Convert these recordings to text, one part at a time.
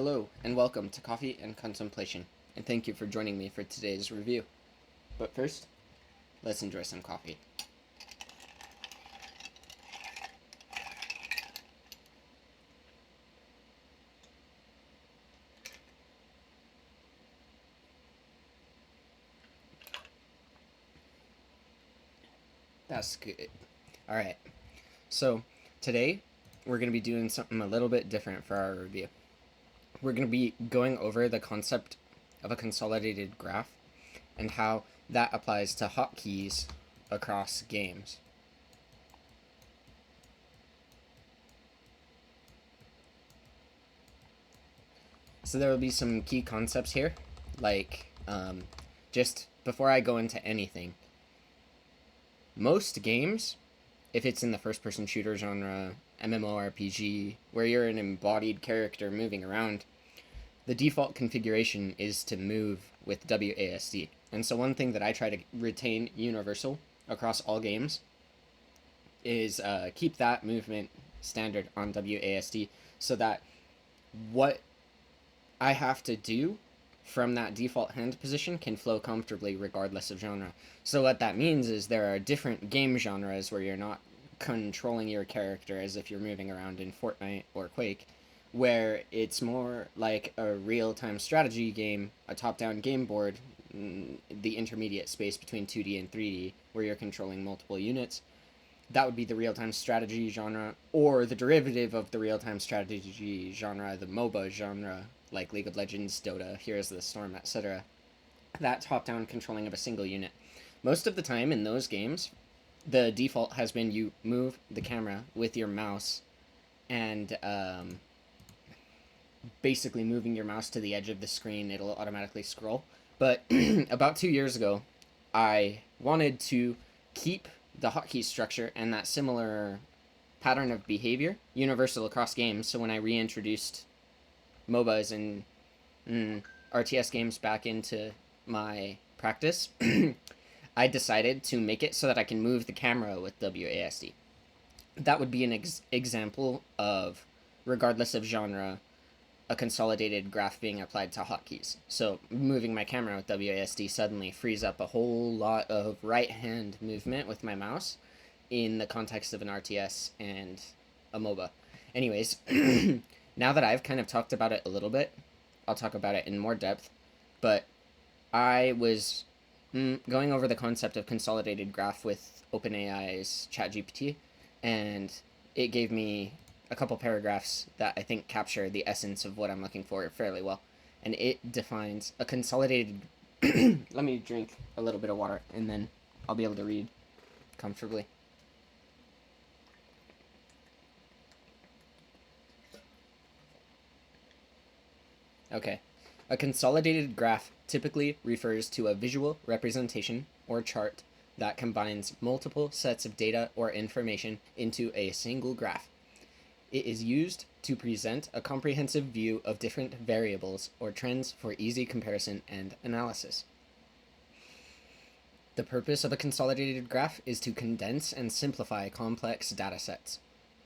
Hello, and welcome to Coffee and Contemplation, and thank you for joining me for today's review. But first, let's enjoy some coffee. That's good. Alright, so today we're going to be doing something a little bit different for our review. We're going to be going over the concept of a consolidated graph and how that applies to hotkeys across games. So there will be some key concepts here, like just before I go into anything, most games, if it's in the first-person shooter genre, MMORPG, where you're an embodied character moving around, the default configuration is to move with WASD. And so one thing that I try to retain universal across all games is keep that movement standard on WASD so that what I have to do from that default hand position can flow comfortably regardless of genre. So what that means is there are different game genres where you're not controlling your character as if you're moving around in Fortnite or Quake, where it's more like a real-time strategy game, a top-down game board, the intermediate space between 2D and 3D, where you're controlling multiple units. That would be the real-time strategy genre, or the derivative of the real-time strategy genre, the MOBA genre, like League of Legends, Dota, Heroes of the Storm, etc. That top-down controlling of a single unit. Most of the time in those games, the default has been you move the camera with your mouse and basically moving your mouse to the edge of the screen, it'll automatically scroll. But about 2 years ago, I wanted to keep the hotkey structure and that similar pattern of behavior universal across games. So when I reintroduced MOBAs and RTS games back into my practice, I decided to make it so that I can move the camera with WASD. That would be an example of, regardless of genre, a consolidated graph being applied to hotkeys. So moving my camera with WASD suddenly frees up a whole lot of right-hand movement with my mouse in the context of an RTS and a MOBA. Anyways, now that I've kind of talked about it a little bit, I'll talk about it in more depth, but I was going over the concept of consolidated graph with OpenAI's ChatGPT, and it gave me a couple paragraphs that I think capture the essence of what I'm looking for fairly well. And it defines a consolidated... Let me drink a little bit of water, and then I'll be able to read comfortably. Okay. A consolidated graph typically refers to a visual representation or chart that combines multiple sets of data or information into a single graph. It is used to present a comprehensive view of different variables or trends for easy comparison and analysis. The purpose of a consolidated graph is to condense and simplify complex datasets,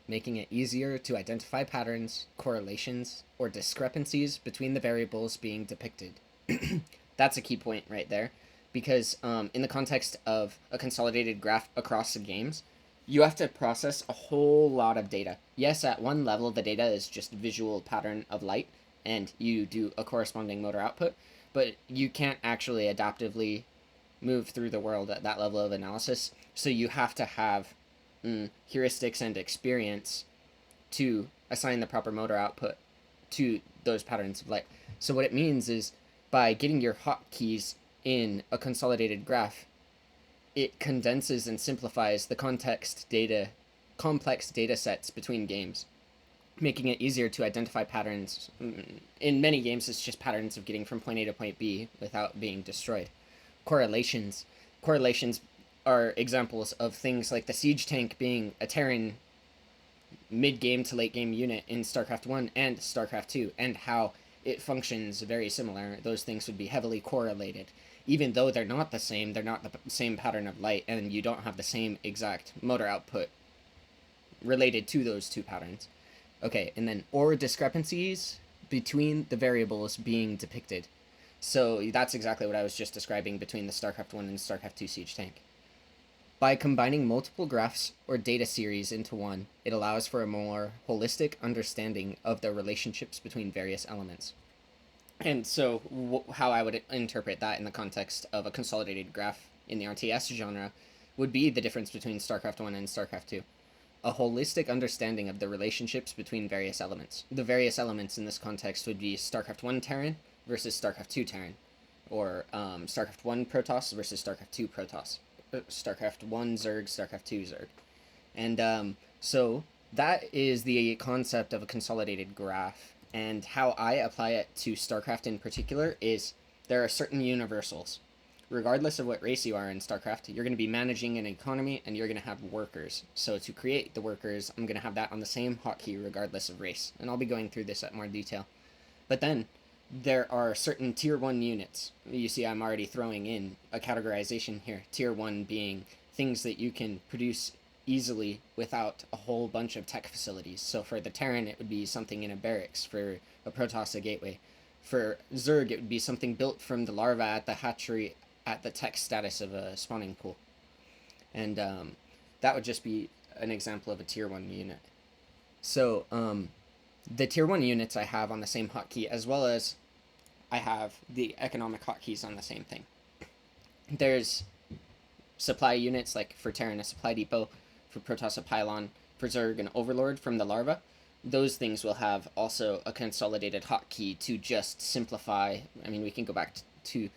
making it easier to identify patterns, correlations, or discrepancies between the variables being depicted. That's a key point right there, because in the context of a consolidated graph across the games, you have to process a whole lot of data. Yes, at one level, the data is just visual pattern of light, and you do a corresponding motor output, but you can't actually adaptively move through the world at that level of analysis, so you have to have heuristics and experience to assign the proper motor output to those patterns of light. So what it means is, by getting your hotkeys in a consolidated graph, it condenses and simplifies the complex data sets between games, making it easier to identify patterns. In many games, it's just patterns of getting from point A to point B without being destroyed. Correlations are examples of things like the siege tank being a Terran mid-game to late-game unit in StarCraft 1 and StarCraft 2, and how it functions very similar. Those things would be heavily correlated. Even though they're not the same, they're not the same pattern of light, and you don't have the same exact motor output related to those two patterns. Okay, and then or discrepancies between the variables being depicted. So that's exactly what I was just describing between the StarCraft 1 and StarCraft 2 Siege Tank. By combining multiple graphs or data series into one, it allows for a more holistic understanding of the relationships between various elements. And so how I would interpret that in the context of a consolidated graph in the RTS genre would be the difference between StarCraft 1 and StarCraft 2. A holistic understanding of the relationships between various elements. The various elements in this context would be StarCraft 1 Terran versus StarCraft 2 Terran, or StarCraft 1 Protoss versus StarCraft 2 Protoss, StarCraft 1 Zerg, StarCraft 2 Zerg. And so that is the concept of a consolidated graph, and how I apply it to StarCraft in particular is there are certain universals. Regardless of what race you are in StarCraft, you're going to be managing an economy and you're going to have workers. So to create the workers, I'm going to have that on the same hotkey regardless of race. And I'll be going through this at more detail. But then there are certain tier 1 units. You see I'm already throwing in a categorization here. Tier 1 being things that you can produce easily without a whole bunch of tech facilities. So for the Terran, it would be something in a barracks. For a Protoss, a gateway. For Zerg, it would be something built from the larva at the hatchery at the tech status of a spawning pool. And that would just be an example of a tier 1 unit. So the tier 1 units I have on the same hotkey, as well as I have the economic hotkeys on the same thing. There's supply units, like for Terran, a supply depot, for Protoss, a pylon, for Zerg, an overlord from the larva. Those things will have also a consolidated hotkey to just simplify. I mean, we can go back to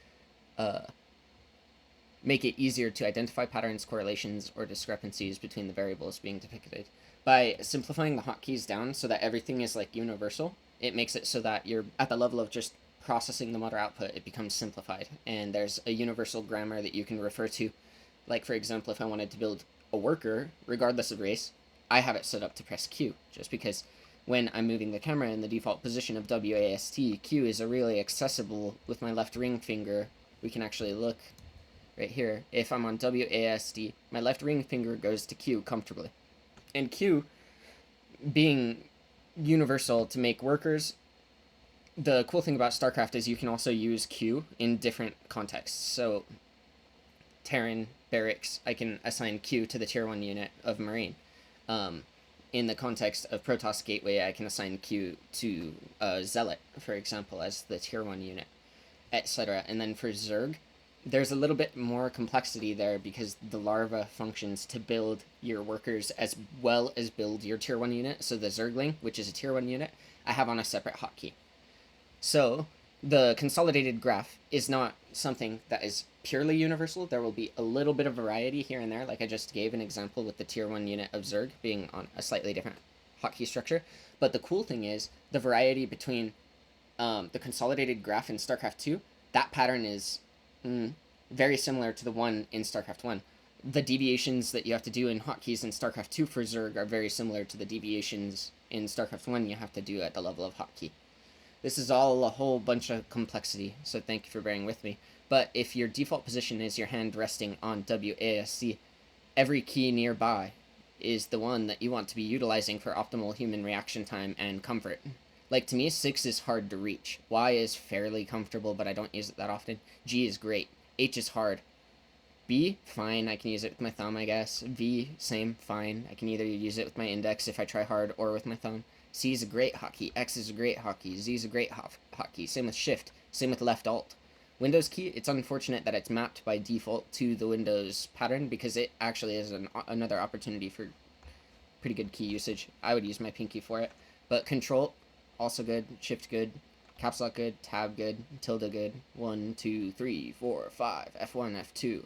make it easier to identify patterns, correlations, or discrepancies between the variables being depicted. By simplifying the hotkeys down so that everything is like universal, it makes it so that you're at the level of just processing the motor output, it becomes simplified. And there's a universal grammar that you can refer to. Like, for example, if I wanted to build a worker, regardless of race, I have it set up to press Q, just because when I'm moving the camera in the default position of WASD, Q is really accessible with my left ring finger. We can actually look right here. If I'm on WASD, my left ring finger goes to Q comfortably. And Q, being universal to make workers, the cool thing about StarCraft is you can also use Q in different contexts. So Terran, barracks, I can assign Q to the tier 1 unit of Marine. In the context of Protoss Gateway, I can assign Q to Zealot, for example, as the tier 1 unit, etc. And then for Zerg, there's a little bit more complexity there because the larva functions to build your workers as well as build your tier 1 unit. So the Zergling, which is a tier 1 unit, I have on a separate hotkey. So the consolidated graph is not something that is purely universal. There will be a little bit of variety here and there, like I just gave an example with the tier 1 unit of Zerg being on a slightly different hotkey structure. But the cool thing is the variety between the consolidated graph in StarCraft 2, that pattern is very similar to the one in StarCraft 1. The deviations that you have to do in hotkeys in StarCraft 2 for Zerg are very similar to the deviations in StarCraft 1 you have to do at the level of hotkey. This is all a whole bunch of complexity, so thank you for bearing with me. But if your default position is your hand resting on WASD, every key nearby is the one that you want to be utilizing for optimal human reaction time and comfort. Like, to me, 6 is hard to reach. Y is fairly comfortable, but I don't use it that often. G is great. H is hard. B, fine, I can use it with my thumb, I guess. V, same, fine. I can either use it with my index if I try hard or with my thumb. C is a great hotkey. X is a great hotkey. Z is a great hotkey. Same with Shift. Same with Left Alt. Windows key, it's unfortunate that it's mapped by default to the Windows pattern because it actually is another opportunity for pretty good key usage. I would use my pinky for it. But Control, also good. Shift good. Caps Lock good. Tab good. Tilde good. 1, 2, 3, 4, 5. F1, F2.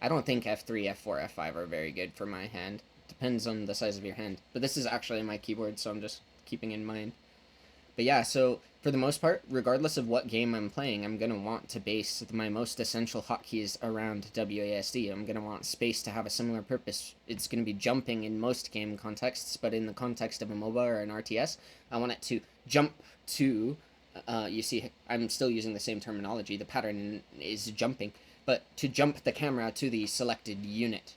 I don't think F3, F4, F5 are very good for my hand. Depends on the size of your hand. But this is actually my keyboard, so I'm just keeping in mind. But yeah, so for the most part, regardless of what game I'm playing, I'm going to want to base my most essential hotkeys around WASD. I'm going to want space to have a similar purpose. It's going to be jumping in most game contexts, but in the context of a MOBA or an RTS, I want it to jump to, you see, I'm still using the same terminology, the pattern is jumping, but to jump the camera to the selected unit.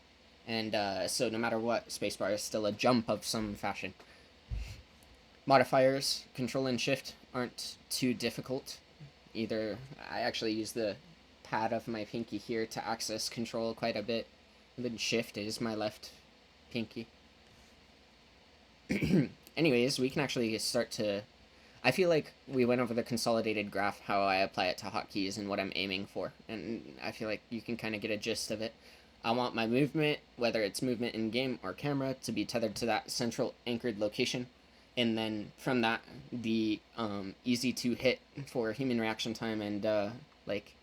And so no matter what, spacebar is still a jump of some fashion. Modifiers, control and shift, aren't too difficult. Either I actually use the pad of my pinky here to access control quite a bit. And then shift is my left pinky. Anyways, we can actually start to... I feel like we went over the consolidated graph, how I apply it to hotkeys and what I'm aiming for. And I feel like you can kind of get a gist of it. I want my movement, whether it's movement in game or camera, to be tethered to that central anchored location. And then from that, the easy to hit for human reaction time and like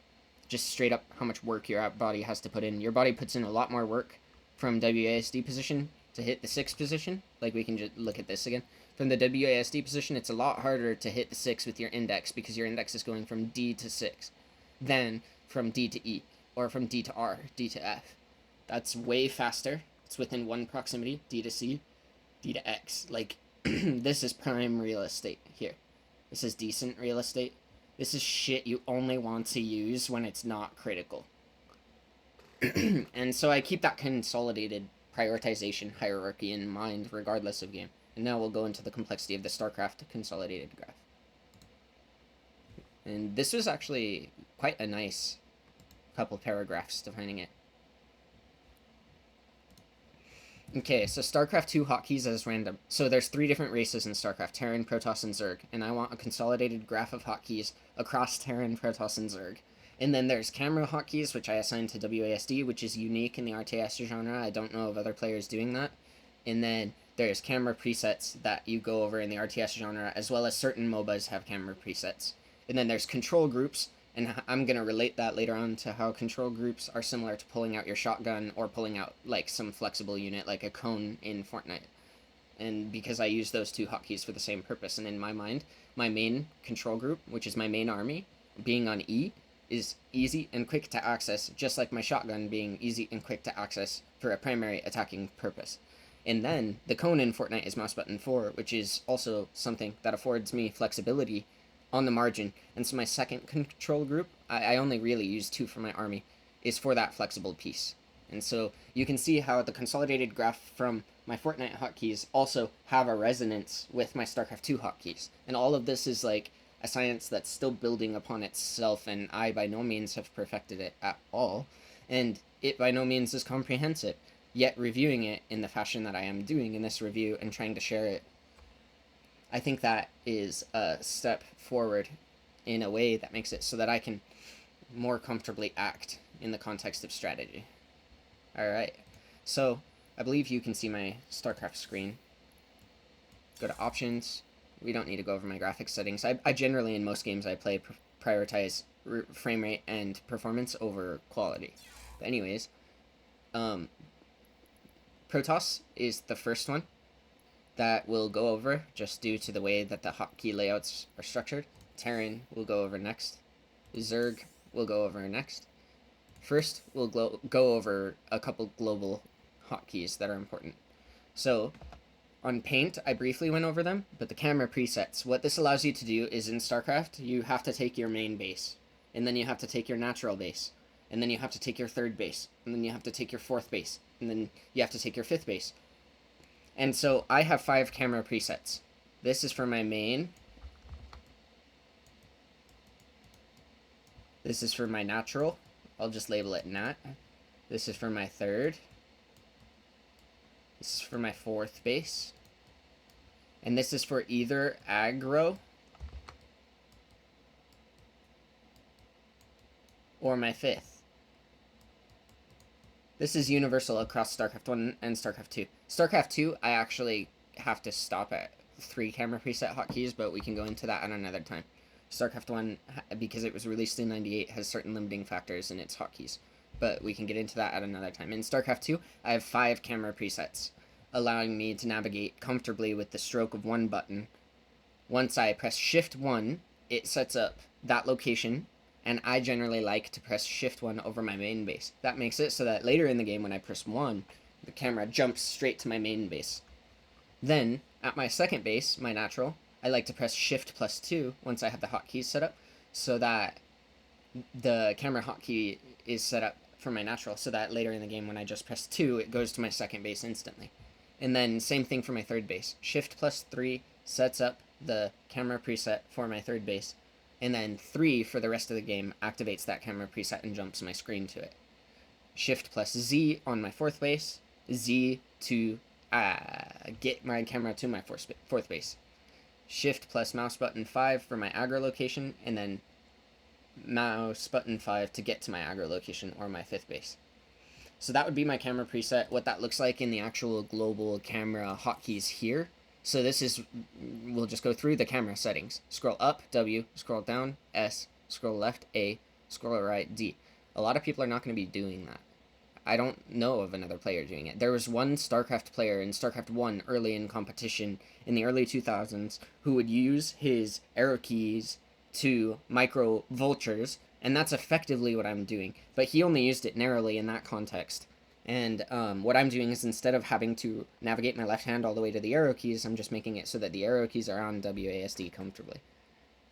just straight up how much work your body has to put in. Your body puts in a lot more work from WASD position to hit the 6 position. Like we can just look at this again. From the WASD position, it's a lot harder to hit the 6 with your index because your index is going from D to 6 than from D to E or from D to R, D to F. That's way faster. It's within one proximity, D to C, D to X. Like, this is prime real estate here. This is decent real estate. This is shit you only want to use when it's not critical. And so I keep that consolidated prioritization hierarchy in mind regardless of game. And now we'll go into the complexity of the StarCraft consolidated graph. And this was actually quite a nice couple paragraphs defining it. Okay, so StarCraft 2 hotkeys as random. So there's 3 different races in StarCraft, Terran, Protoss, and Zerg. And I want a consolidated graph of hotkeys across Terran, Protoss, and Zerg. And then there's camera hotkeys, which I assign to WASD, which is unique in the RTS genre. I don't know of other players doing that. And then there's camera presets that you go over in the RTS genre, as well as certain MOBAs have camera presets. And then there's control groups, and I'm going to relate that later on to how control groups are similar to pulling out your shotgun or pulling out like some flexible unit like a cone in Fortnite. And because I use those 2 hotkeys for the same purpose, and in my mind, my main control group, which is my main army, being on E, is easy and quick to access, just like my shotgun being easy and quick to access for a primary attacking purpose. And then the cone in Fortnite is mouse button 4, which is also something that affords me flexibility on the margin. And so my second control group, I only really use 2 for my army, is for that flexible piece. And so you can see how the consolidated graph from my Fortnite hotkeys also have a resonance with my StarCraft 2 hotkeys. And all of this is like a science that's still building upon itself, and I by no means have perfected it at all. And it by no means is comprehensive. Yet reviewing it in the fashion that I am doing in this review and trying to share it, I think that is a step forward in a way that makes it so that I can more comfortably act in the context of strategy. Alright, so I believe you can see my StarCraft screen. Go to options. We don't need to go over my graphics settings. I generally, in most games I play, prioritize frame rate and performance over quality. But anyways, Protoss is the first one that we'll go over, just due to the way that the hotkey layouts are structured. Terran we'll go over next. Zerg we'll go over next. First, we'll go over a couple global hotkeys that are important. So, on Paint, I briefly went over them, but the camera presets, what this allows you to do is in StarCraft, you have to take your main base, and then you have to take your natural base, and then you have to take your 3rd base, and then you have to take your 4th base, and then you have to take your 5th base. And so I have 5 camera presets. This is for my main. This is for my natural. I'll just label it nat. This is for my 3rd. This is for my 4th base. And this is for either aggro or my 5th. This is universal across StarCraft 1 and StarCraft 2. StarCraft 2, I actually have to stop at 3 camera preset hotkeys, but we can go into that at another time. StarCraft 1, because it was released in '98, has certain limiting factors in its hotkeys, but we can get into that at another time. In StarCraft 2, I have 5 camera presets, allowing me to navigate comfortably with the stroke of 1 button. Once I press Shift 1, it sets up that location, and I generally like to press Shift 1 over my main base. That makes it so that later in the game when I press 1, the camera jumps straight to my main base. Then, at my 2nd base, my natural, I like to press Shift plus 2 once I have the hotkeys set up, so that the camera hotkey is set up for my natural, so that later in the game when I just press 2, it goes to my 2nd base instantly. And then same thing for my 3rd base. Shift plus 3 sets up the camera preset for my third base, and then 3 for the rest of the game activates that camera preset and jumps my screen to it. Shift plus Z on my fourth base, Z to get my camera to my fourth base. Shift plus mouse button 5 for my aggro location, and then mouse button 5 to get to my aggro location or my fifth base. So that would be my camera preset, what that looks like in the actual global camera hotkeys here. So this is, we'll just go through the camera settings. Scroll up, W, scroll down, S, scroll left, A, scroll right, D. A lot of people are not going to be doing that. I don't know of another player doing it. There was one StarCraft player in StarCraft 1 early in competition in the early 2000s who would use his arrow keys to micro vultures, and that's effectively what I'm doing. But he only used it narrowly in that context. And what I'm doing is, instead of having to navigate my left hand all the way to the arrow keys, I'm just making it so that the arrow keys are on WASD comfortably.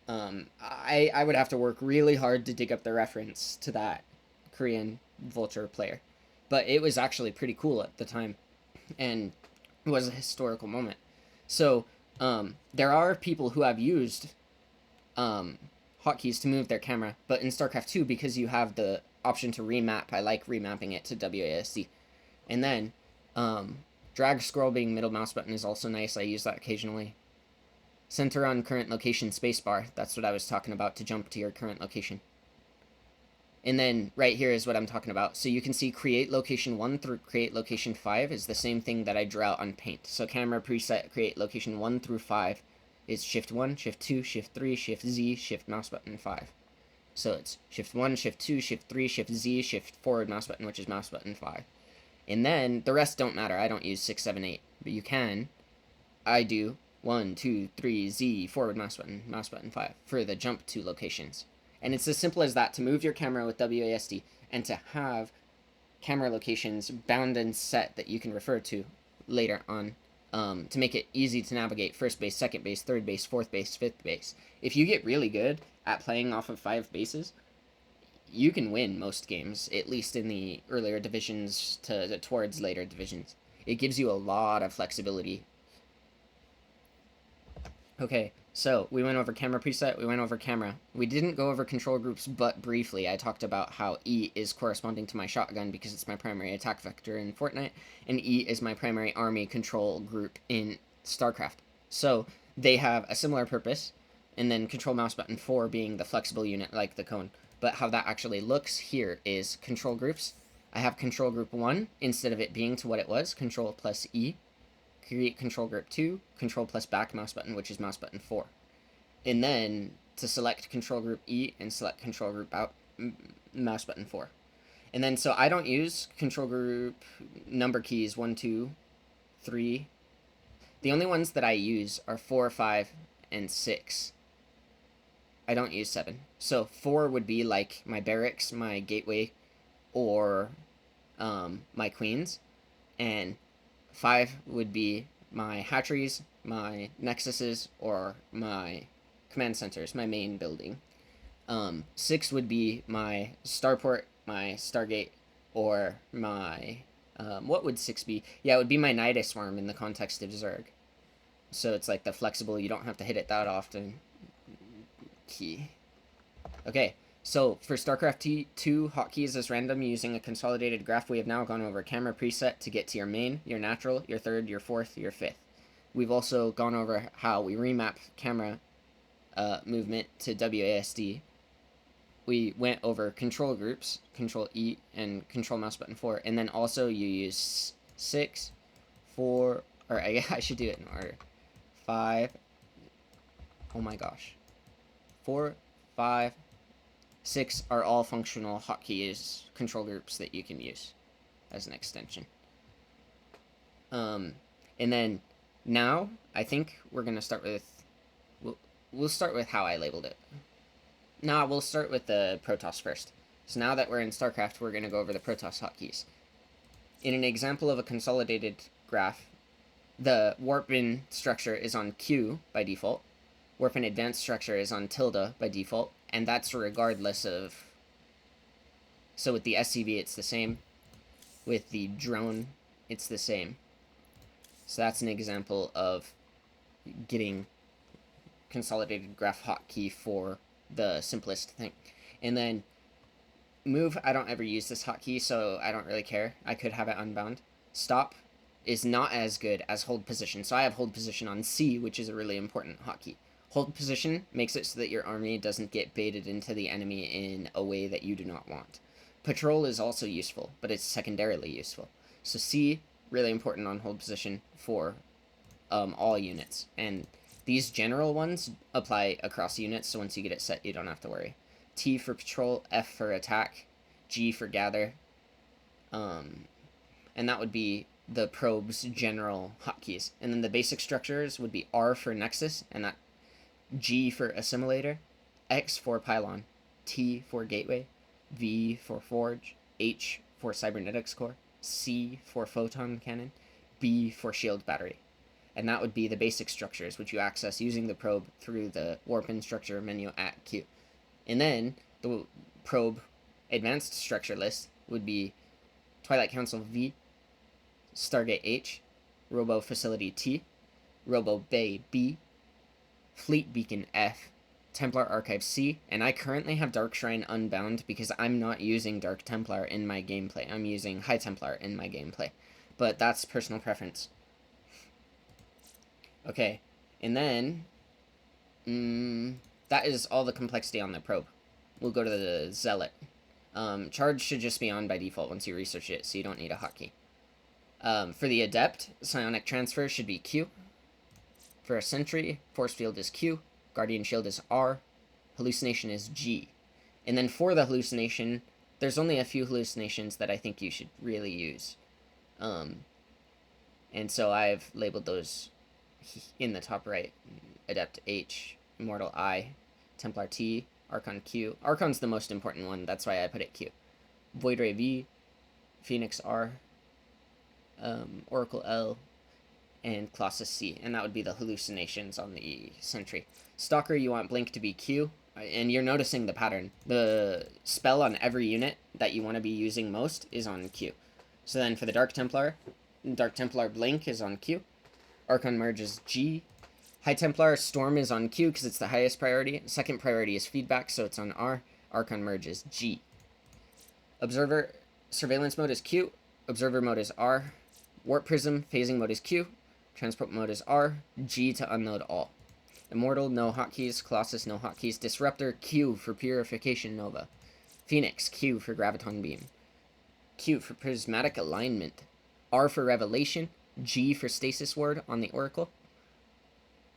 I would have to work really hard to dig up the reference to that Korean vulture player. But it was actually pretty cool at the time, and it was a historical moment. So there are people who have used hotkeys to move their camera, but in StarCraft 2, because you have the option to remap, I like remapping it to WASD. And then drag scroll being middle mouse button is also nice. I use that occasionally. Center on current location spacebar. That's what I was talking about, to jump to your current location. And then right here is what I'm talking about. So you can see create location 1 through create location 5 is the same thing that I drew out on paint. So camera preset create location 1 through 5 is shift 1, shift 2, shift 3, shift Z, shift mouse button 5. So it's shift 1, shift 2, shift 3, shift Z, shift forward mouse button, which is mouse button 5. And then the rest don't matter. I don't use 6, 7, 8, but you can. I do 1, 2, 3, Z, forward mouse button 5 for the jump to locations. And it's as simple as that, to move your camera with WASD and to have camera locations bound and set that you can refer to later on, to make it easy to navigate first base, second base, third base, fourth base, fifth base. If you get really good at playing off of 5 bases, you can win most games, at least in the earlier divisions towards later divisions. It gives you a lot of flexibility. Okay, so we went over camera preset, we went over camera. We didn't go over control groups, but briefly. I talked about how E is corresponding to my shotgun because it's my primary attack vector in Fortnite, and E is my primary army control group in StarCraft. So they have a similar purpose, and then control mouse button 4 being the flexible unit like the cone. But how that actually looks here is control groups. I have control group 1, instead of it being to what it was, control plus E. Create control group 2, control plus back mouse button, which is mouse button 4. And then to select control group E and select control group out, mouse button 4. And then so I don't use control group number keys 1, 2, 3. The only ones that I use are 4, 5, and 6. I don't use 7. So 4 would be like my barracks, my gateway, or my queens. And 5 would be my hatcheries, my nexuses, or my command centers, my main building. 6 would be my starport, my stargate, or my... what would 6 be? Yeah, it would be my Nidus Swarm in the context of Zerg. So it's like the flexible, you don't have to hit it that often key. Okay, so for StarCraft 2 hotkeys as random using a consolidated graph, we have now gone over camera preset to get to your main, your natural, your third, your fourth, your fifth. We've also gone over how we remap camera movement to WASD. We went over control groups, control E and control mouse button 4, and then also you use 6, 4, or I should do it in order. 5, oh my gosh. 4, 5, 6 are all functional hotkeys, control groups that you can use as an extension. And then now I think we're gonna start with, we'll start with how I labeled it. Nah, we'll start with the Protoss first. So now that we're in StarCraft, we're gonna go over the Protoss hotkeys. In an example of a consolidated graph, the warp in structure is on Q by default. Warp in advanced structure is on tilde by default, and that's regardless of... So with the SCV, it's the same. With the drone, it's the same. So that's an example of getting Consolidated Graph hotkey for the simplest thing. And then move, I don't ever use this hotkey, so I don't really care. I could have it unbound. Stop is not as good as hold position, so I have hold position on C, which is a really important hotkey. Hold position makes it so that your army doesn't get baited into the enemy in a way that you do not want. Patrol is also useful, but it's secondarily useful. So C, really important on hold position for all units. And these general ones apply across units, so once you get it set, you don't have to worry. T for patrol, F for attack, G for gather. And that would be the probe's general hotkeys. And then the basic structures would be R for nexus, and that G for assimilator, X for pylon, T for gateway, V for forge, H for cybernetics core, C for photon cannon, B for shield battery. And that would be the basic structures, which you access using the probe through the warp and structure menu at Q. And then the probe advanced structure list would be Twilight Council V, Stargate H, Robo Facility T, Robo Bay B, Fleet Beacon F, Templar Archive C, and I currently have Dark Shrine unbound because I'm not using Dark Templar in my gameplay. I'm using High Templar in my gameplay. But that's personal preference. Okay, and then that is all the complexity on the probe. We'll go to the Zealot. Charge should just be on by default once you research it, so you don't need a hotkey. For the Adept, Psionic Transfer should be Q. For a Sentry, Force Field is Q. Guardian Shield is R. Hallucination is G. And then for the hallucination, there's only a few hallucinations that I think you should really use. And so I've labeled those in the top right. Adept H, Immortal I, Templar T, Archon Q. Archon's the most important one, that's why I put it Q. Void Ray V, Phoenix R, Oracle L, and Colossus C, and that would be the hallucinations on the Sentry. Stalker, you want Blink to be Q, and you're noticing the pattern. The spell on every unit that you want to be using most is on Q. So then for the Dark Templar Blink is on Q. Archon Merge is G. High Templar Storm is on Q because it's the highest priority. Second priority is Feedback, so it's on R. Archon Merge is G. Observer Surveillance Mode is Q. Observer Mode is R. Warp Prism Phasing Mode is Q. Transport Mode is R. G to unload all. Immortal, no hotkeys. Colossus, no hotkeys. Disruptor, Q for Purification Nova. Phoenix, Q for Graviton Beam. Q for Prismatic Alignment. R for Revelation. G for Stasis Ward on the Oracle.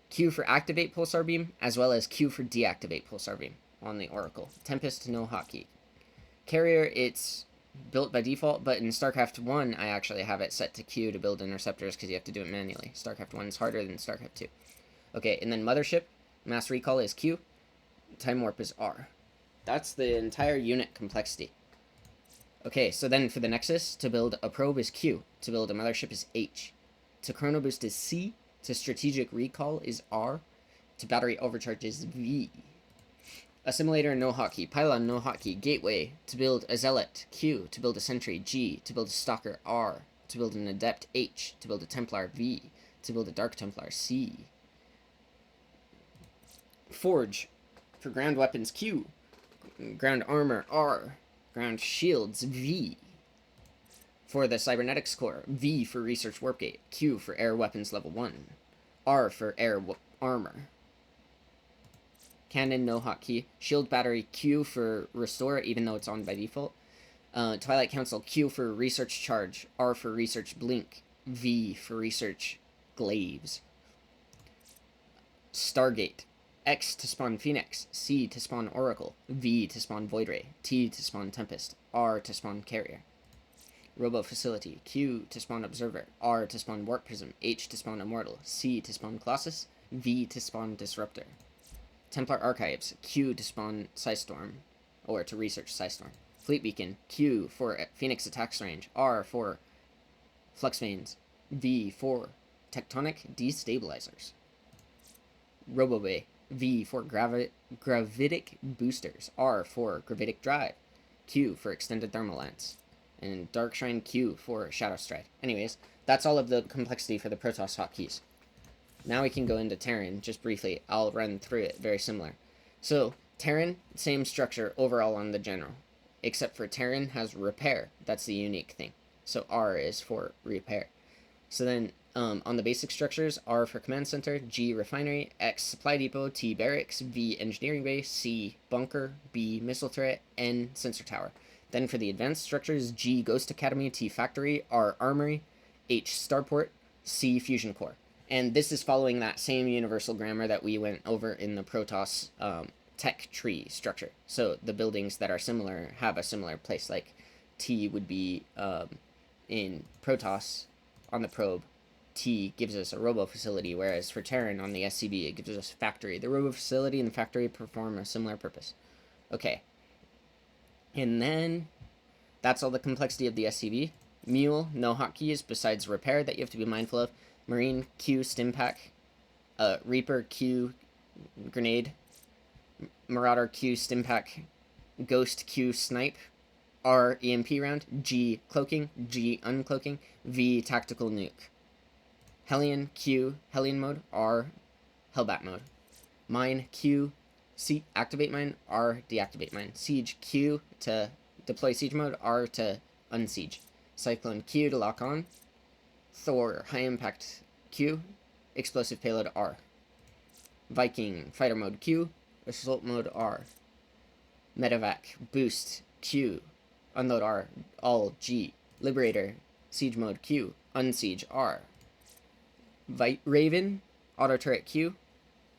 Q for Activate Pulsar Beam, as well as Q for Deactivate Pulsar Beam on the Oracle. Tempest, no hotkey. Carrier, it's built by default, but in StarCraft 1, I actually have it set to Q to build interceptors because you have to do it manually. StarCraft 1 is harder than StarCraft 2. Okay, and then Mothership, Mass Recall is Q, Time Warp is R. That's the entire unit complexity. Okay, so then for the Nexus, to build a probe is Q, to build a Mothership is H, to Chrono Boost is C, to Strategic Recall is R, to Battery Overcharge is V. Assimilator, no hotkey. Pylon, no hotkey. Gateway, to build a Zealot, Q. To build a Sentry, G. To build a Stalker, R. To build an Adept, H. To build a Templar, V. To build a Dark Templar, C. Forge, for ground weapons, Q. Ground armor, R. Ground shields, V. For the Cybernetics Core, V for Research Warpgate. Q for Air Weapons Level 1. R for Air Armor. Cannon, no hotkey. Shield Battery, Q for Restore, even though it's on by default. Twilight Council, Q for Research Charge. R for Research Blink. V for Research Glaives. Stargate. X to spawn Phoenix. C to spawn Oracle. V to spawn Void Ray. T to spawn Tempest. R to spawn Carrier. Robo Facility. Q to spawn Observer. R to spawn Warp Prism. H to spawn Immortal. C to spawn Colossus. V to spawn Disruptor. Templar Archives, Q to spawn Psystorm, or to research Psystorm. Fleet Beacon, Q for Phoenix Attacks Range, R for Flux Veins, V for Tectonic Destabilizers. Robobay, V for Gravitic Boosters, R for Gravitic Drive, Q for Extended Thermal Lance, and Dark Shrine Q for Shadow Stride. Anyways, that's all of the complexity for the Protoss hotkeys. Now we can go into Terran just briefly. I'll run through it, very similar. So Terran, same structure overall on the general, except for Terran has repair. That's the unique thing. So R is for repair. So then on the basic structures, R for command center, G refinery, X supply depot, T barracks, V engineering base, C bunker, B missile turret, N sensor tower. Then for the advanced structures, G ghost academy, T factory, R armory, H starport, C fusion core. And this is following that same universal grammar that we went over in the Protoss tech tree structure. So the buildings that are similar have a similar place. Like T would be in Protoss on the probe. T gives us a robo facility, whereas for Terran on the SCB, it gives us a factory. The robo facility and the factory perform a similar purpose. Okay. And then that's all the complexity of the SCV. Mule, no hotkeys besides repair that you have to be mindful of. Marine, Q, stim pack. Reaper, Q, grenade. Marauder, Q, stim pack. Ghost, Q, snipe. R, EMP round. G, cloaking. G, uncloaking. V, tactical nuke. Hellion, Q, Hellion mode. R, Hellbat mode. Mine, Q, C, activate mine. R, deactivate mine. Siege, Q to deploy siege mode. R to unsiege. Cyclone, Q to lock on. Thor, high impact Q. Explosive payload R. Viking, fighter mode Q. Assault mode R. Medevac, boost Q. Unload R. All G. Liberator, siege mode Q. Unsiege R. Raven, auto turret Q.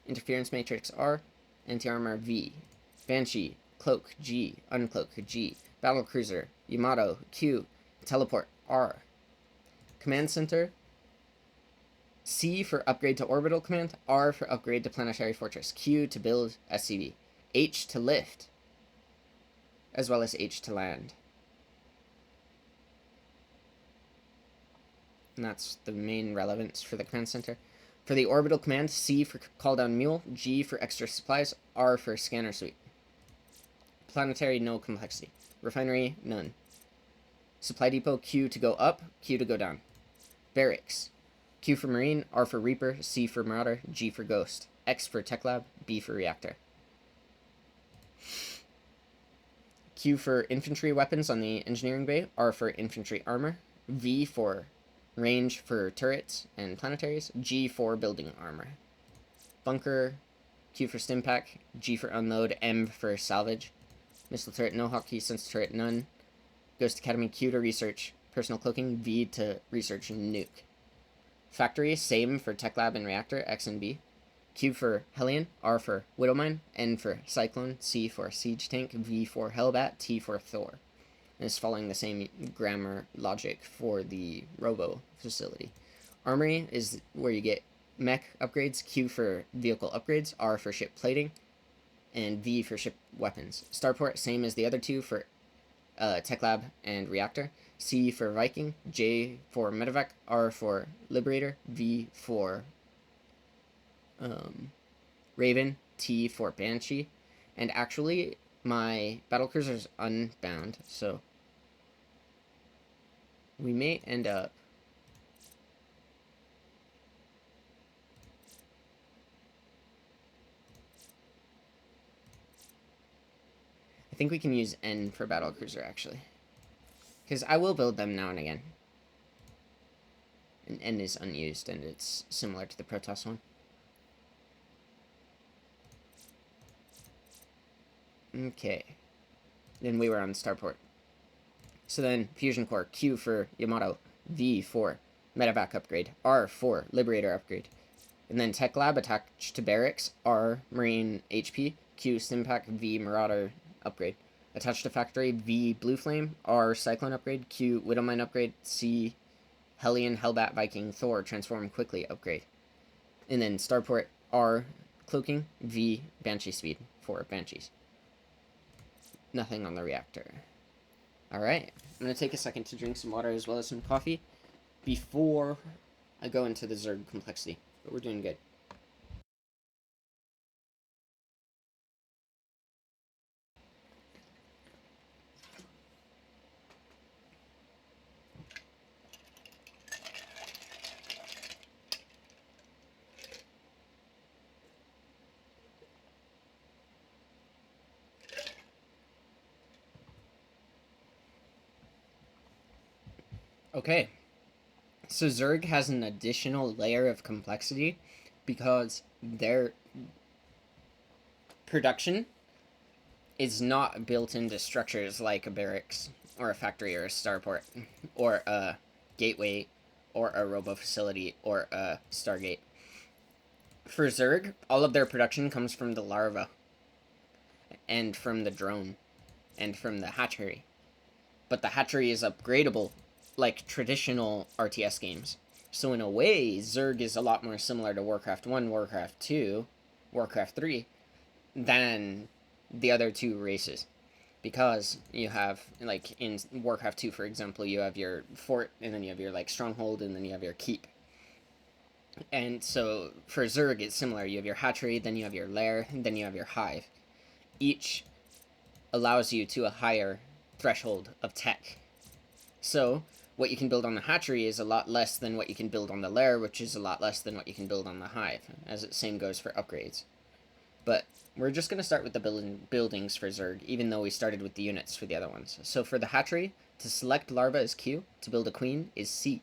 Interference matrix R. Anti-armor V. Banshee, cloak G. Uncloak G. Battlecruiser, Yamato Q. Teleport R. Command center, C for upgrade to orbital command, R for upgrade to planetary fortress, Q to build SCV, H to lift, as well as H to land. And that's the main relevance for the command center. For the orbital command, C for call down mule, G for extra supplies, R for scanner suite. Planetary, no complexity. Refinery, none. Supply depot, Q to go up, Q to go down. Barracks, Q for Marine, R for Reaper, C for Marauder, G for Ghost, X for Tech Lab, B for Reactor. Q for Infantry weapons on the Engineering Bay, R for Infantry armor, V for range for turrets and planetaries, G for building armor. Bunker, Q for stim pack, G for unload, M for salvage. Missile turret, no hotkey, sensor turret, none. Ghost Academy, Q to research. Personal cloaking, V to research nuke. Factory, same for Tech Lab and Reactor, X and B. Q for Hellion, R for Widowmine, N for Cyclone, C for Siege Tank, V for Hellbat, T for Thor. And it's following the same grammar logic for the Robo facility. Armory is where you get mech upgrades, Q for vehicle upgrades, R for ship plating, and V for ship weapons. Starport, same as the other two for Tech Lab and Reactor. C for Viking, J for Medevac, R for Liberator, V for Raven, T for Banshee. And actually, my battlecruiser is unbound, so we may end up I think we can use N for battlecruiser, actually. Because I will build them now and again. And N is unused, and it's similar to the Protoss one. Okay. Then we were on Starport. So then, Fusion Core, Q for Yamato, V for Medevac upgrade, R for Liberator upgrade. And then Tech Lab attached to Barracks, R Marine HP, Q Stimpack, V Marauder upgrade. Attached to Factory, V Blue Flame, R Cyclone upgrade, Q Widowmine upgrade, C Hellion, Hellbat, Viking, Thor transform quickly upgrade. And then Starport, R Cloaking, V Banshee speed for Banshees. Nothing on the reactor. Alright, I'm going to take a second to drink some water as well as some coffee before I go into the Zerg complexity. But we're doing good. Okay, so Zerg has an additional layer of complexity because their production is not built into structures like a barracks or a factory or a starport or a gateway or a robo facility or a stargate. For Zerg, all of their production comes from the larva and from the drone and from the hatchery. But the hatchery is upgradable like traditional RTS games. So in a way, Zerg is a lot more similar to Warcraft 1, Warcraft 2, Warcraft 3 than the other two races. Because you have, like, in Warcraft 2, for example, you have your fort, and then you have your, like, stronghold, and then you have your keep. And so for Zerg, it's similar. You have your hatchery, then you have your lair, and then you have your hive. Each allows you to a higher threshold of tech. So what you can build on the hatchery is a lot less than what you can build on the lair, which is a lot less than what you can build on the hive, as the same goes for upgrades. But we're just going to start with the buildings for Zerg, even though we started with the units for the other ones. So for the hatchery, to select larva is Q, to build a queen is C.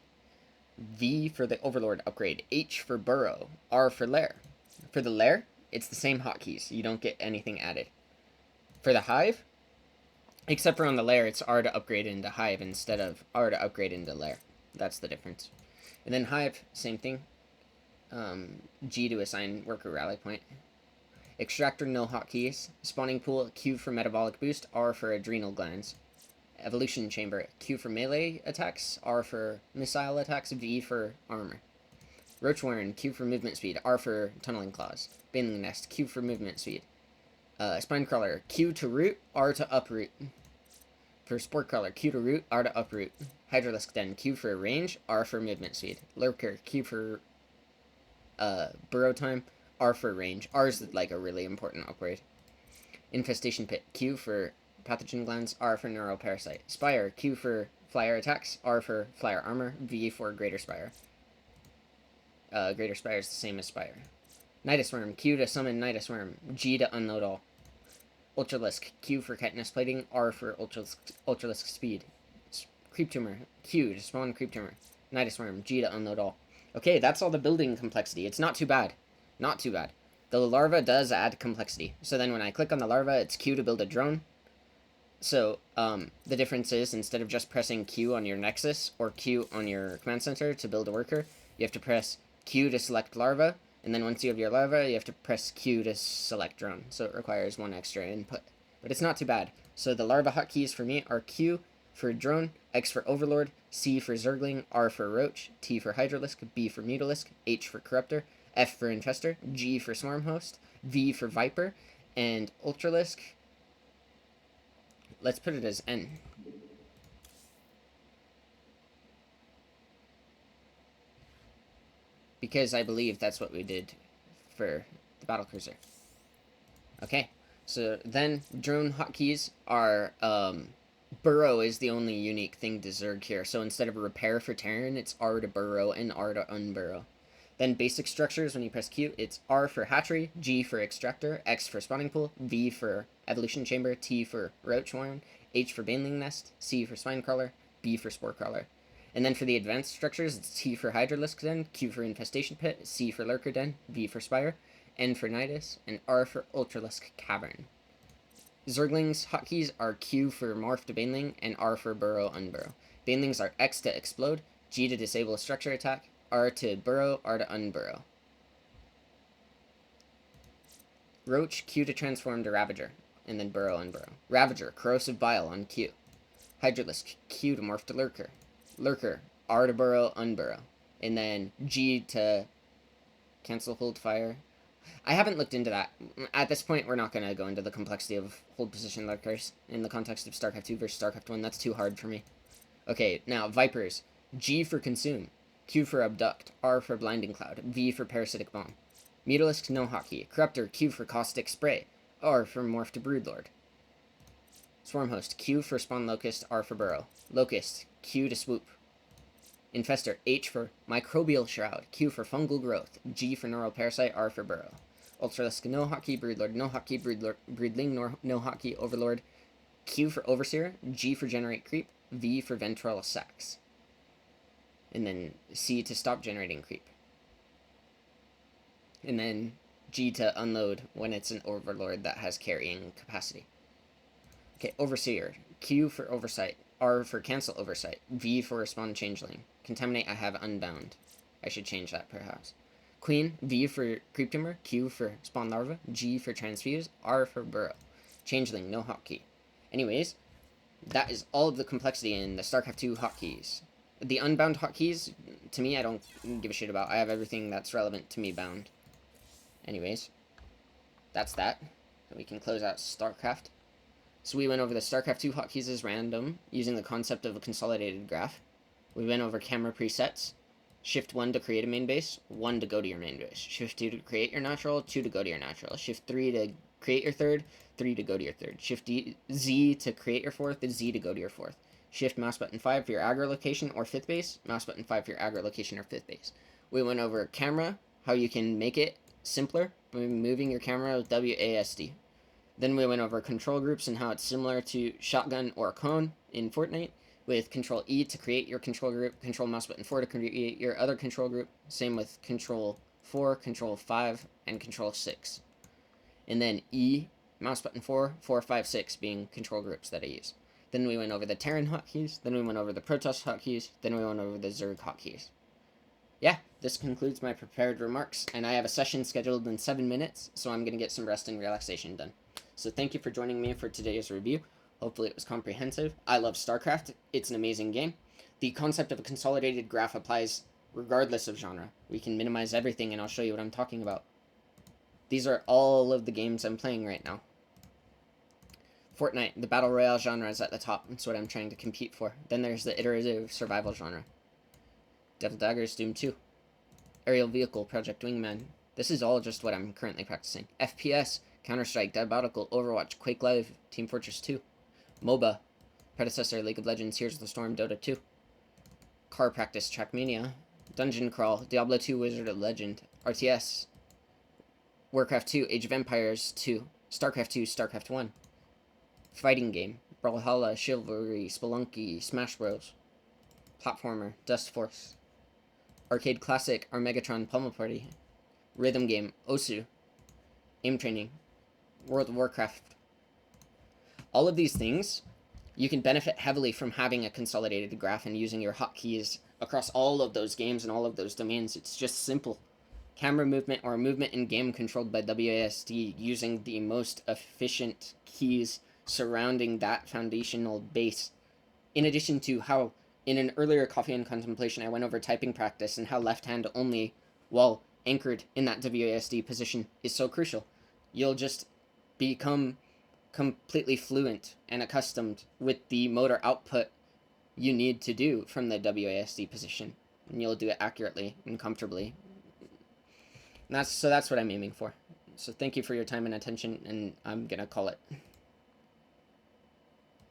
V for the overlord upgrade, H for burrow, R for lair. For the lair, it's the same hotkeys, you don't get anything added. For the hive, except for on the lair, it's R to upgrade into hive instead of R to upgrade into lair. That's the difference. And then hive, same thing. G to assign worker rally point. Extractor, no hotkeys. Spawning pool, Q for metabolic boost, R for adrenal glands. Evolution chamber, Q for melee attacks, R for missile attacks, V for armor. Roach warren, Q for movement speed, R for tunneling claws. Baneling nest, Q for movement speed. Spine crawler, Q to root, R to uproot. For sport crawler, Q to root, R to uproot. Hydralisk den, Q for range, R for movement speed. Lurker, Q for burrow time, R for range. R is like a really important upgrade. Infestation pit, Q for pathogen glands, R for neuroparasite. Spire, Q for flyer attacks, R for flyer armor, V for greater spire. Greater spire is the same as spire. Nidus worm, Q to summon Nidus worm, G to unload all. Ultralisk, Q for chitinous plating, R for ultralisk speed. Creep tumor, Q to spawn creep tumor. Nidus worm, G to unload all. Okay, that's all the building complexity. It's not too bad. Not too bad. The larva does add complexity. So then when I click on the larva, it's Q to build a drone. So the difference is, instead of just pressing Q on your nexus or Q on your command center to build a worker, you have to press Q to select larva, and then once you have your larva, you have to press Q to select drone. So it requires one extra input. But it's not too bad. So the larva hotkeys for me are Q for drone, X for overlord, C for zergling, R for roach, T for hydralisk, B for mutalisk, H for corruptor, F for infestor, G for swarm host, V for viper, and ultralisk, let's put it as N. Because I believe that's what we did for the battlecruiser. Okay, so then drone hotkeys are, burrow is the only unique thing to Zerg here. So instead of repair for Terran, it's R to burrow and R to unburrow. Then basic structures, when you press Q, it's R for hatchery, G for extractor, X for spawning pool, V for evolution chamber, T for roach warren, H for baneling nest, C for spine crawler, B for spore crawler. And then for the advanced structures, it's T for hydralisk den, Q for infestation pit, C for lurker den, V for spire, N for nidus, and R for ultralisk cavern. Zerglings hotkeys are Q for morph to baneling and R for burrow unburrow. Banelings are X to explode, G to disable a structure attack, R to burrow, R to unburrow. Roach, Q to transform to Ravager, and then burrow, unburrow. Ravager, corrosive bile on Q. Hydralisk, Q to morph to Lurker. Lurker, R to burrow, unburrow. And then G to cancel hold fire. I haven't looked into that. At this point, we're not going to go into the complexity of hold position lurkers in the context of StarCraft 2 versus StarCraft 1. That's too hard for me. Okay, now, Vipers. G for consume. Q for abduct, R for blinding cloud, V for parasitic bomb. Mutalisk, no hotkey. Corruptor, Q for caustic spray, R for morph to broodlord. Swarmhost, Q for spawn locust, R for burrow. Locust, Q to swoop. Infestor, H for microbial shroud, Q for fungal growth, G for neuroparasite, R for burrow. Ultralisk, no hotkey broodlord, no hotkey broodling, no hotkey overlord. Q for overseer, G for generate creep, V for ventral sacs. and then C to stop generating creep, and then G to unload when it's an overlord that has carrying capacity. Okay, Overseer. Q for Oversight. R for Cancel Oversight. V for Respond Changeling. Contaminate I have Unbound. I should change that perhaps. Queen. V for Creep Tumor. Q for Spawn Larva. G for Transfuse. R for Burrow. Changeling, no hotkey. Anyways, that is all of the complexity in the StarCraft 2 hotkeys. The unbound hotkeys, to me, I don't give a shit about. I have everything that's relevant to me bound. Anyways, that's that. So we can close out StarCraft. So we went over the StarCraft 2 hotkeys as random, using the concept of a consolidated graph. We went over camera presets. Shift 1 to create a main base, 1 to go to your main base. Shift 2 to create your natural, 2 to go to your natural. Shift 3 to create your third, 3 to go to your third. Shift Z to create your fourth, Z to go to your fourth. Shift mouse button 5 for your aggro location or 5th base, mouse button 5 for your aggro location or 5th base. We went over camera, how you can make it simpler by moving your camera with WASD. Then we went over control groups and how it's similar to shotgun or cone in Fortnite, with Control E to create your control group, Control mouse button 4 to create your other control group, same with Control 4, Control 5, and Control 6. And then E, mouse button 4, 4, 5, 6 being control groups that I use. Then we went over the Terran hotkeys, then we went over the Protoss hotkeys, then we went over the Zerg hotkeys. Yeah, this concludes my prepared remarks, and I have a session scheduled in 7 minutes, so I'm going to get some rest and relaxation done. So thank you for joining me for today's review. Hopefully it was comprehensive. I love StarCraft. It's an amazing game. The concept of a consolidated graph applies regardless of genre. We can minimize everything, and I'll show you what I'm talking about. These are all of the games I'm playing right now. Fortnite, the Battle Royale genre is at the top. That's what I'm trying to compete for. Then there's the iterative survival genre. Devil Daggers, Doom 2. Aerial Vehicle, Project Wingman. This is all just what I'm currently practicing. FPS, Counter-Strike, Diabolical, Overwatch, Quake Live, Team Fortress 2. MOBA, predecessor League of Legends, Here's the Storm, Dota 2. Car Practice, Trackmania. Dungeon Crawl, Diablo 2, Wizard of Legend. RTS, Warcraft 2, Age of Empires 2. StarCraft 2, StarCraft 1. Fighting Game, Brawlhalla, Chivalry, Spelunky, Smash Bros. Platformer, Dust Force. Arcade Classic, Armegatron, Pummel Party. Rhythm Game, Osu. Aim Training, World of Warcraft. All of these things, you can benefit heavily from having a consolidated graph and using your hotkeys across all of those games and all of those domains. It's just simple. Camera movement or movement in game controlled by WASD using the most efficient keys surrounding that foundational base. In addition to how, in an earlier Coffee and Contemplation, I went over typing practice and how left hand only, while anchored in that WASD position, is so crucial. You'll just become completely fluent and accustomed with the motor output you need to do from the WASD position, and you'll do it accurately and comfortably. And that's what I'm aiming for. So thank you for your time and attention, and I'm gonna call it.